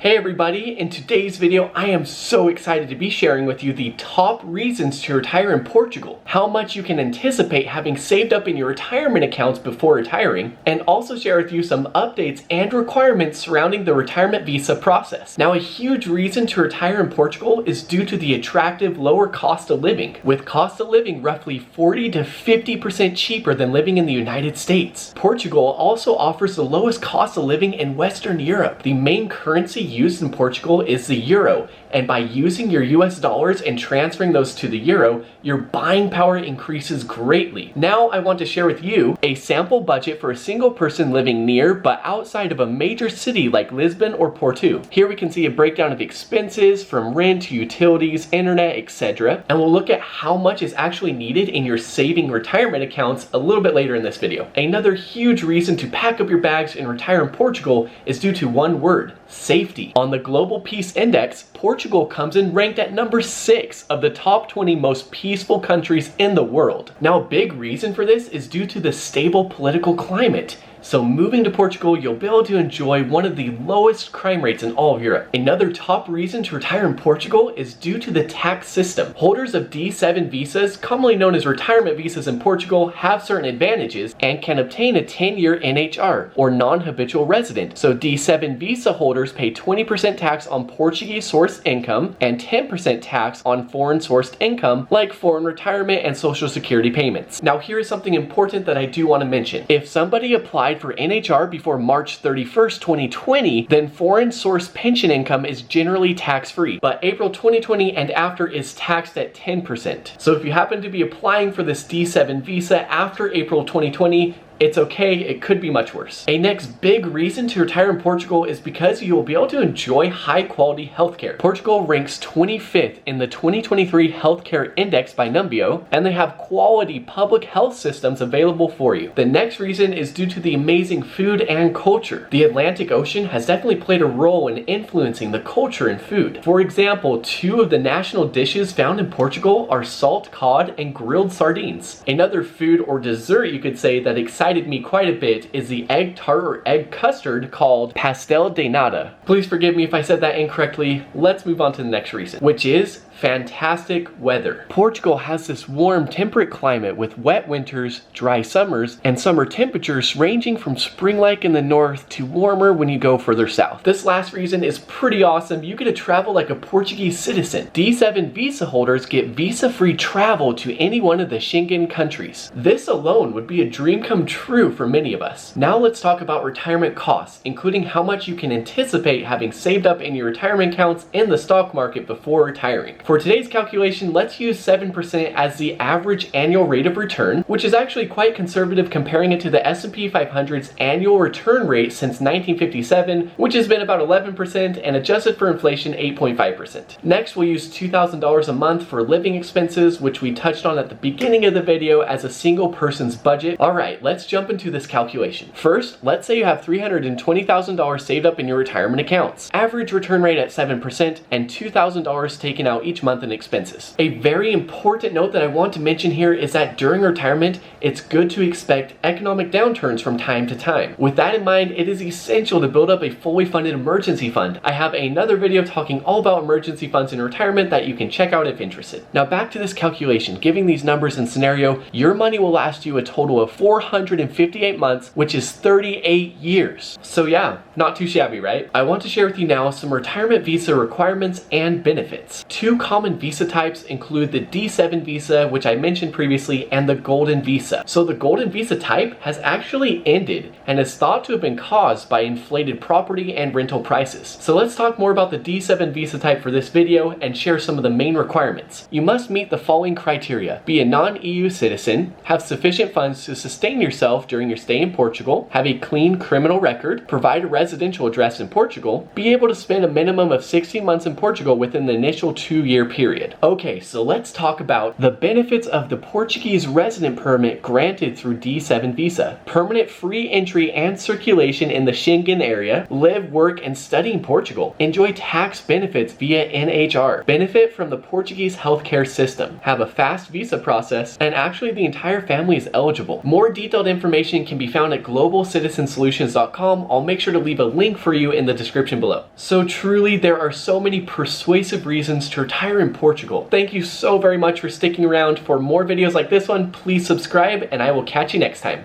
Hey everybody, in today's video I am so excited to be sharing with you the top reasons to retire in Portugal, how much you can anticipate having saved up in your retirement accounts before retiring, and also share with you some updates and requirements surrounding the retirement visa process. Now, a huge reason to retire in Portugal is due to the attractive lower cost of living, with cost of living roughly 40 to 50% cheaper than living in the United States. Portugal also offers the lowest cost of living in Western Europe. The main currency used in Portugal is the euro, and by using your US dollars and transferring those to the euro, your buying power increases greatly. Now I want to share with you a sample budget for a single person living near but outside of a major city like Lisbon or Porto. Here we can see a breakdown of expenses from rent to utilities, internet, etc. And we'll look at how much is actually needed in your saving retirement accounts a little bit later in this video. Another huge reason to pack up your bags and retire in Portugal is due to one word: safety. On the Global Peace Index, Portugal comes in ranked at number 6 of the top 20 most peaceful countries in the world. Now, a big reason for this is due to the stable political climate. So moving to Portugal, you'll be able to enjoy one of the lowest crime rates in all of Europe. Another top reason to retire in Portugal is due to the tax system. Holders of D7 visas, commonly known as retirement visas in Portugal, have certain advantages and can obtain a 10-year NHR, or non-habitual resident. So D7 visa holders pay 20% tax on Portuguese sourced income and 10% tax on foreign sourced income, like foreign retirement and social security payments. Now, here is something important that I do want to mention. If somebody applies for NHR before March 31st, 2020, then foreign source pension income is generally tax-free, but April 2020 and after is taxed at 10%. So if you happen to be applying for this D7 visa after April 2020, it's okay, it could be much worse. A next big reason to retire in Portugal is because you will be able to enjoy high quality healthcare. Portugal ranks 25th in the 2023 Healthcare Index by Numbeo, and they have quality public health systems available for you. The next reason is due to the amazing food and culture. The Atlantic Ocean has definitely played a role in influencing the culture and food. For example, 2 of the national dishes found in Portugal are salt cod and grilled sardines. Another food or dessert you could say that excites me quite a bit is the egg tart or egg custard called pastel de nata. Please forgive me if I said that incorrectly. Let's move on to the next reason, which is fantastic weather. Portugal has this warm, temperate climate with wet winters, dry summers, and summer temperatures ranging from spring-like in the north to warmer when you go further south. This last reason is pretty awesome. You get to travel like a Portuguese citizen. D7 visa holders get visa-free travel to any one of the Schengen countries. This alone would be a dream come true for many of us. Now let's talk about retirement costs, including how much you can anticipate having saved up in your retirement accounts in the stock market before retiring. For today's calculation, let's use 7% as the average annual rate of return, which is actually quite conservative comparing it to the S&P 500's annual return rate since 1957, which has been about 11%, and adjusted for inflation, 8.5%. Next, we'll use $2,000 a month for living expenses, which we touched on at the beginning of the video as a single person's budget. Alright, let's jump into this calculation. First, let's say you have $320,000 saved up in your retirement accounts. Average return rate at 7% and $2,000 taken out each month in expenses. A very important note that I want to mention here is that during retirement, it's good to expect economic downturns from time to time. With that in mind, it is essential to build up a fully funded emergency fund. I have another video talking all about emergency funds in retirement that you can check out if interested. Now back to this calculation. Giving these numbers and scenario, your money will last you a total of 458 months, which is 38 years. So yeah, not too shabby, right? I want to share with you now some retirement visa requirements and benefits. 2 common visa types include the D7 visa, which I mentioned previously, and the golden visa. So the golden visa type has actually ended and is thought to have been caused by inflated property and rental prices. So let's talk more about the D7 visa type for this video and share some of the main requirements. You must meet the following criteria: be a non-EU citizen, have sufficient funds to sustain yourself during your stay in Portugal, have a clean criminal record, provide a residential address in Portugal, be able to spend a minimum of 16 months in Portugal within the initial 2 2-year period. Okay, so let's talk about the benefits of the Portuguese resident permit granted through D7 visa. Permanent free entry and circulation in the Schengen area. Live, work, and study in Portugal. Enjoy tax benefits via NHR. Benefit from the Portuguese healthcare system. Have a fast visa process, and actually the entire family is eligible. More detailed information can be found at globalcitizensolutions.com. I'll make sure to leave a link for you in the description below. So truly, there are so many persuasive reasons to retire in Portugal. Thank you so very much for sticking around. For more videos like this one, please subscribe, and I will catch you next time.